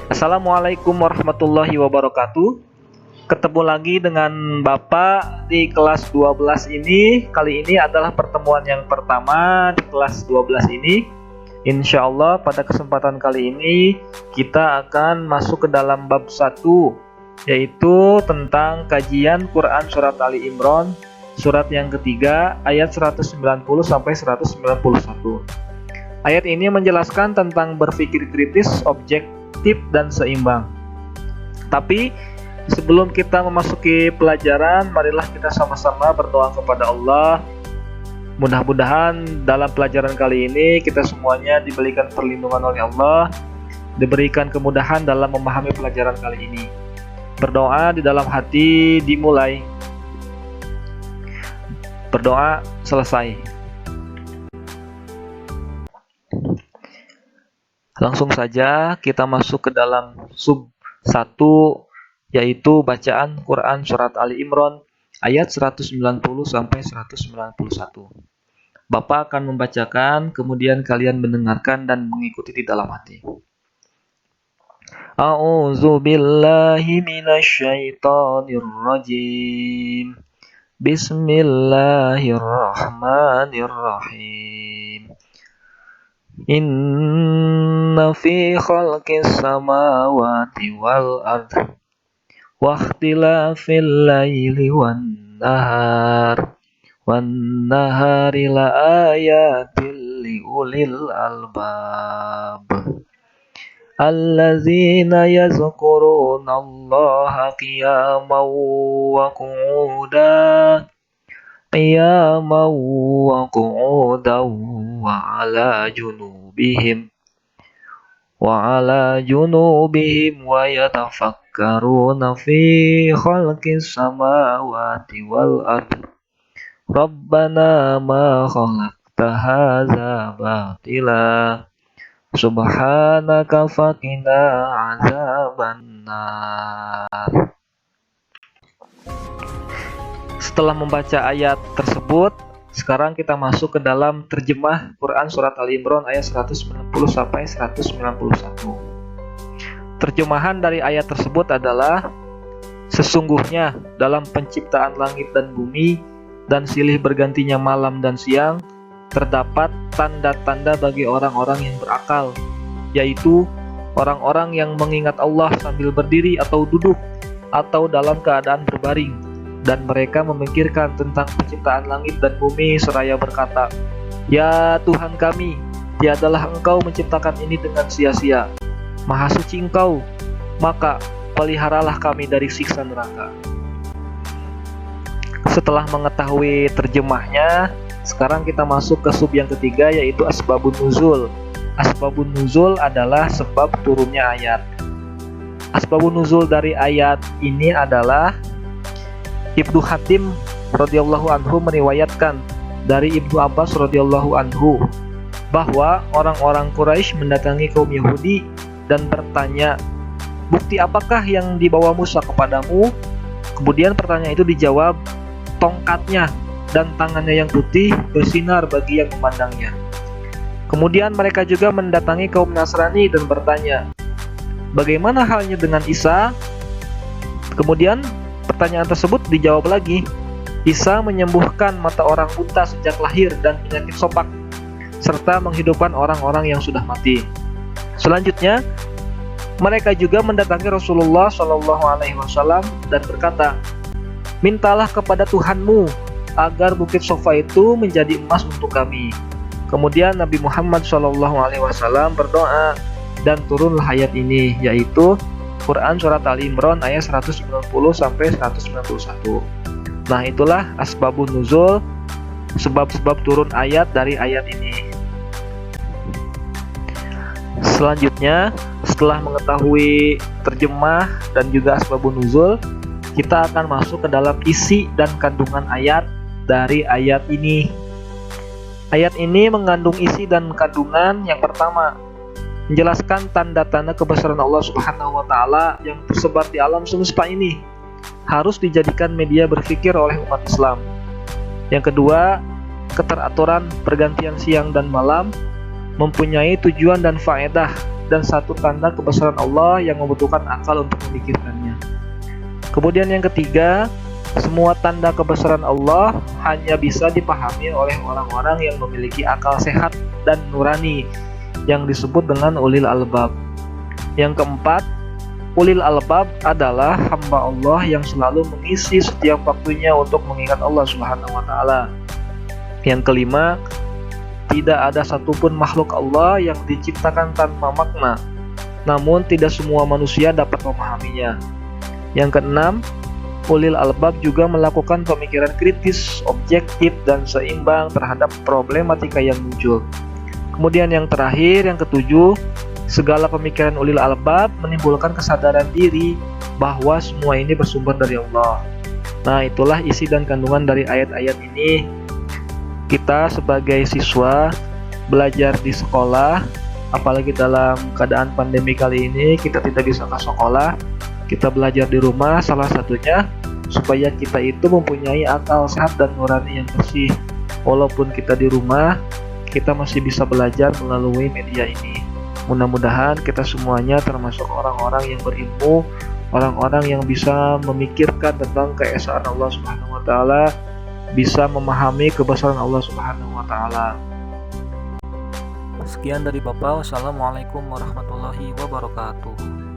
Assalamualaikum warahmatullahi wabarakatuh. Ketemu lagi dengan Bapak di kelas 12 ini. Kali ini adalah pertemuan yang pertama di kelas 12 ini. Insya Allah pada kesempatan kali ini kita akan masuk ke dalam bab 1, yaitu tentang kajian Quran Surat Ali Imran, surat yang ketiga, ayat 190 sampai 191. Ayat ini menjelaskan tentang berpikir kritis, objektif, dan seimbang. Tapi sebelum kita memasuki pelajaran, marilah kita sama-sama berdoa kepada Allah. Mudah-mudahan dalam pelajaran kali ini kita semuanya diberikan perlindungan oleh Allah, diberikan kemudahan dalam memahami pelajaran kali ini. Berdoa di dalam hati dimulai. Berdoa selesai. Langsung saja kita masuk ke dalam sub 1, yaitu bacaan Quran Surat Ali Imran ayat 190 sampai 191. Bapak akan membacakan, kemudian kalian mendengarkan dan mengikuti di dalam hati. A'udzu billahi minasyaitonir rajim. Bismillahirrahmanirrahim. Inna fi khalqis samawati wal ardi wa ikhtilafil laili wan nahari la ayatil li ulil albab allazina yazkuruna Allaha qiyaman wa qu'udan wa ala junubihim wa yatafakkaruna fi khalqis samawati wal ardi Rabbana ma khalaqta hadza batila subhanaka faqina azabannar. Setelah membaca ayat tersebut, sekarang kita masuk ke dalam terjemah Quran Surat Ali Imran ayat 190 sampai 191. Terjemahan dari ayat tersebut adalah: sesungguhnya dalam penciptaan langit dan bumi dan silih bergantinya malam dan siang terdapat tanda-tanda bagi orang-orang yang berakal, yaitu orang-orang yang mengingat Allah sambil berdiri atau duduk atau dalam keadaan berbaring, dan mereka memikirkan tentang penciptaan langit dan bumi seraya berkata, "Ya Tuhan kami, tiadalah Engkau menciptakan ini dengan sia-sia. Maha suci Engkau, maka peliharalah kami dari siksa neraka." Setelah mengetahui terjemahnya, sekarang kita masuk ke sub yang ketiga, yaitu asbabun nuzul. Asbabun nuzul adalah sebab turunnya ayat. Asbabun nuzul dari ayat ini adalah Ibnu Hatim radhiyallahu anhu meriwayatkan dari Ibnu Abbas radhiyallahu anhu bahwa orang-orang Quraisy mendatangi kaum Yahudi dan bertanya, "Bukti apakah yang dibawa Musa kepadamu?" Kemudian pertanyaan itu dijawab, "Tongkatnya dan tangannya yang putih bersinar bagi yang memandangnya." Kemudian mereka juga mendatangi kaum Nasrani dan bertanya, "Bagaimana halnya dengan Isa?" Kemudian pertanyaan tersebut dijawab lagi, "Isa menyembuhkan mata orang buta sejak lahir dan penyakit sopak, serta menghidupkan orang-orang yang sudah mati." Selanjutnya, mereka juga mendatangi Rasulullah SAW dan berkata, "Mintalah kepada Tuhanmu agar bukit Sofa itu menjadi emas untuk kami." Kemudian Nabi Muhammad SAW berdoa dan turunlah ayat ini, yaitu Quran Surat Ali Imran ayat 190 sampai 191. Nah, itulah asbabun nuzul, sebab-sebab turun ayat dari ayat ini. Selanjutnya, setelah mengetahui terjemah dan juga asbabun nuzul, kita akan masuk ke dalam isi dan kandungan ayat dari ayat ini. Ayat ini mengandung isi dan kandungan. Yang pertama, menjelaskan tanda-tanda kebesaran Allah Subhanahu wa Ta'ala yang tersebar di alam semesta ini harus dijadikan media berpikir oleh umat Islam. Yang kedua, keteraturan pergantian siang dan malam mempunyai tujuan dan faedah dan satu tanda kebesaran Allah yang membutuhkan akal untuk memikirkannya. Kemudian yang ketiga, semua tanda kebesaran Allah hanya bisa dipahami oleh orang-orang yang memiliki akal sehat dan nurani, yang disebut dengan ulil albab. Yang keempat, ulil albab adalah hamba Allah yang selalu mengisi setiap waktunya untuk mengingat Allah Subhanahu wa Ta'ala. Yang kelima, tidak ada satupun makhluk Allah yang diciptakan tanpa makna, namun tidak semua manusia dapat memahaminya. Yang keenam, ulil albab juga melakukan pemikiran kritis, objektif, dan seimbang terhadap problematika yang muncul. Kemudian yang terakhir, yang ketujuh, segala pemikiran ulil albab menimbulkan kesadaran diri bahwa semua ini bersumber dari Allah. Nah, itulah isi dan kandungan dari ayat-ayat ini. Kita sebagai siswa belajar di sekolah, apalagi dalam keadaan pandemi kali ini kita tidak bisa ke sekolah, kita belajar di rumah, salah satunya supaya kita itu mempunyai akal sehat dan nurani yang bersih. Walaupun kita di rumah, kita masih bisa belajar melalui media ini. Mudah-mudahan kita semuanya termasuk orang-orang yang berilmu, orang-orang yang bisa memikirkan tentang keesaan Allah Subhanahu wa Ta'ala, bisa memahami kebesaran Allah Subhanahu wa Ta'ala. Sekian dari Bapak. Wassalamualaikum warahmatullahi wabarakatuh.